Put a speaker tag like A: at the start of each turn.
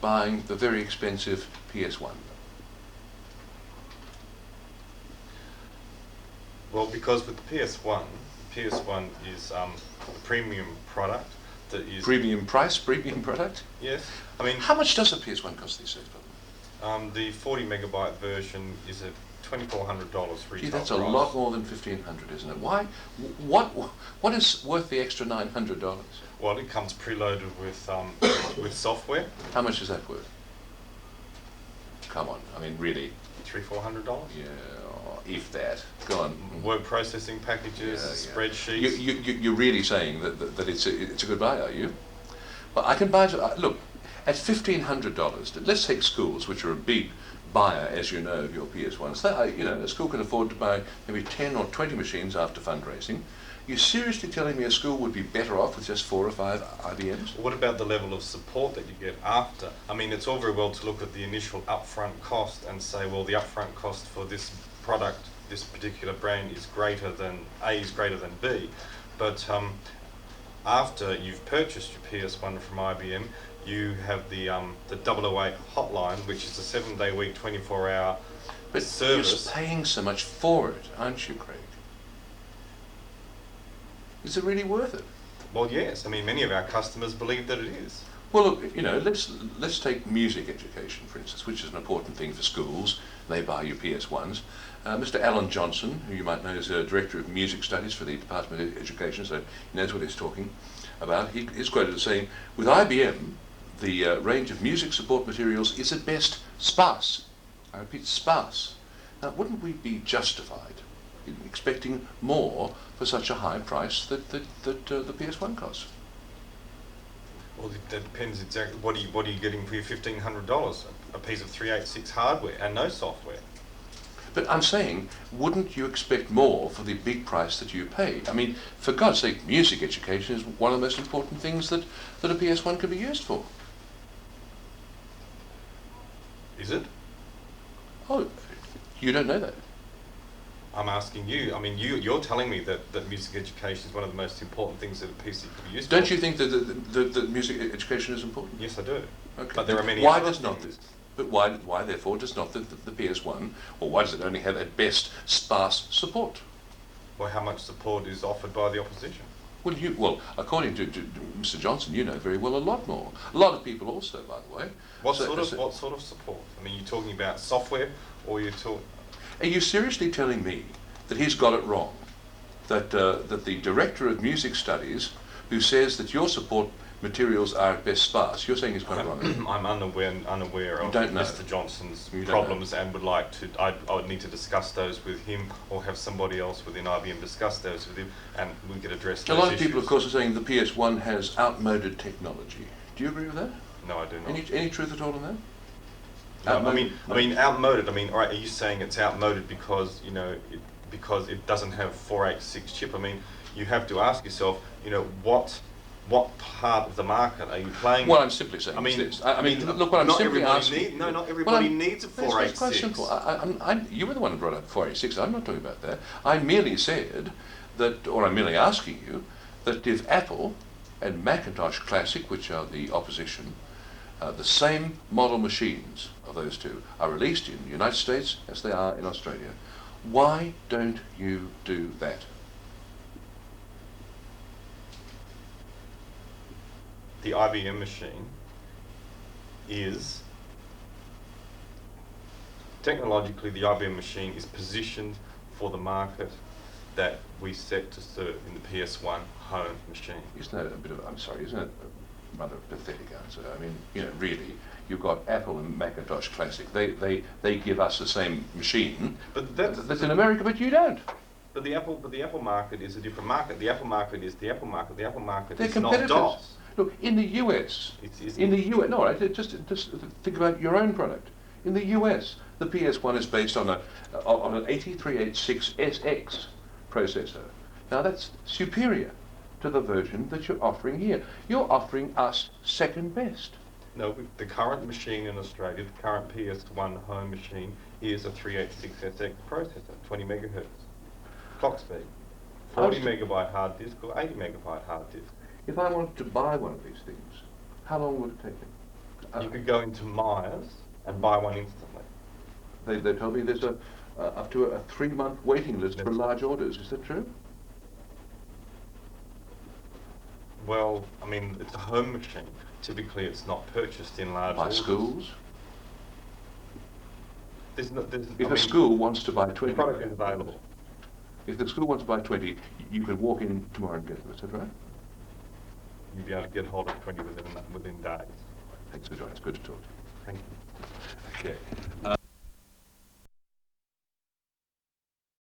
A: buying the very expensive PS1?
B: Well, because with the PS1 is a premium product that is...
A: Premium price, premium product?
B: Yes. I mean...
A: How much does a PS1 cost these days, brother?
B: The 40 megabyte version is at $2,400 retail.
A: Gee, that's a
B: price.
A: lot more than $1,500, isn't it? Why? What is worth the extra $900?
B: Well, it comes preloaded with software.
A: How much is that worth? Come on, I mean, really?
B: $300-400.
A: Yeah, if that. Go on.
B: Word processing packages, spreadsheets.
A: You're really saying that it's a good buy, are you? Well, I can buy it. Look, at $1,500. Let's take schools, which are a big buyer, as you know, of your PS1s. A school can afford to buy maybe 10 or 20 machines after fundraising. You're seriously telling me a school would be better off with just 4 or 5 IBMs?
B: What about the level of support that you get after? I mean, it's all very well to look at the initial upfront cost and say, well, the upfront cost for this product, this particular brand is greater than A is greater than B. But after you've purchased your PS1 from IBM, you have the 008 hotline, which is a 7-day week, 24-hour service.
A: You're paying so much for it, aren't you, Craig? Is it really worth it?
B: Well, yes. I mean, many of our customers believe that it is.
A: Well, look, let's take music education, for instance, which is an important thing for schools. They buy your PS1s. Mr. Alan Johnson, who you might know is Director of Music Studies for the Department of Education, so he knows what he's talking about. He is quoted as saying, with IBM, the range of music support materials is at best sparse. I repeat, sparse. Now, wouldn't we be justified in expecting more for such a high price that the PS1 costs?
B: Well, that depends exactly what are you getting for your $1,500? A piece of 386 hardware and no software.
A: But I'm saying, wouldn't you expect more for the big price that you pay? I mean, for God's sake, music education is one of the most important things that a PS1 can be used for.
B: Is it?
A: Oh, you don't know that?
B: I'm asking you. I mean, you're telling me that music education is one of the most important things that a PC could be used for.
A: Don't you think that the music education is important?
B: Yes, I do.
A: Okay.
B: But there are many
A: Why
B: other
A: does not
B: things.
A: But why therefore does not the PS1, or why does it only have at best sparse support?
B: Well, how much support is offered by the opposition?
A: Well, according to Mr. Johnson, you know very well a lot more. A lot of people also, by the way.
B: What sort of support? I mean, you're talking about software, or you're talking...
A: Are you seriously telling me that he's got it wrong? That the Director of Music Studies, who says that your support materials are at best sparse, you're saying he's got it wrong?
B: I'm unaware of Mr. Johnson's problems and would like to... I would need to discuss those with him, or have somebody else within IBM discuss those with him, and we could address those
A: issues. A lot of
B: issues.
A: people, of course, are saying the PS1 has outmoded technology. Do you agree with that?
B: No, I do not.
A: Any truth at all in that?
B: No, I mean, outmoded. I mean, all right. Are you saying it's outmoded because because it doesn't have 486 chip? I mean, you have to ask yourself, what part of the market are you playing?
A: Well, I'm simply saying this. I mean, look, what I'm simply asking.
B: Not everybody needs a 486.
A: It's quite simple. You were the one who brought up 486. I'm not talking about that. I merely said that, or I'm merely asking you, that if Apple and Macintosh Classic, which are the opposition, the same model machines of those two are released in the United States as they are in Australia, why don't you do that?
B: The IBM machine is, technologically, the IBM machine is positioned for the market that we set to serve in the PS1 home machine.
A: Isn't that isn't that a rather pathetic answer? I mean, really, you've got Apple and Macintosh Classic. They give us the same machine,
B: but
A: that's in America, but you don't.
B: But the Apple market is a different market. The Apple market is the Apple market. The Apple market
A: They're
B: is
A: competitors.
B: not DOS.
A: Look, in the US, no, right, just think about your own product. In the US, the PS1 is based on an 8386SX processor. Now that's superior to the version that you're offering here. You're offering us second best.
B: No, the current machine in Australia, the current PS1 home machine, is a 386SX processor, 20 megahertz clock speed, 40 megabyte hard disk or 80 megabyte hard disk.
A: If I wanted to buy one of these things, how long would it take me?
B: You could go into Myers and buy one instantly.
A: They told me there's up to a 3-month waiting list for
B: Yes.
A: large orders. Is that true?
B: Well, I mean, it's a home machine. Typically, it's not purchased in large
A: By
B: orders.
A: schools? If
B: I
A: a school wants to buy 20,
B: the product is available.
A: if the school wants to buy 20, you could walk in tomorrow and get them. Is that right?
B: You'd be able to get hold of 20 within days.
A: Thanks for joining us. Good to talk to you.
B: Thank you.
A: Okay.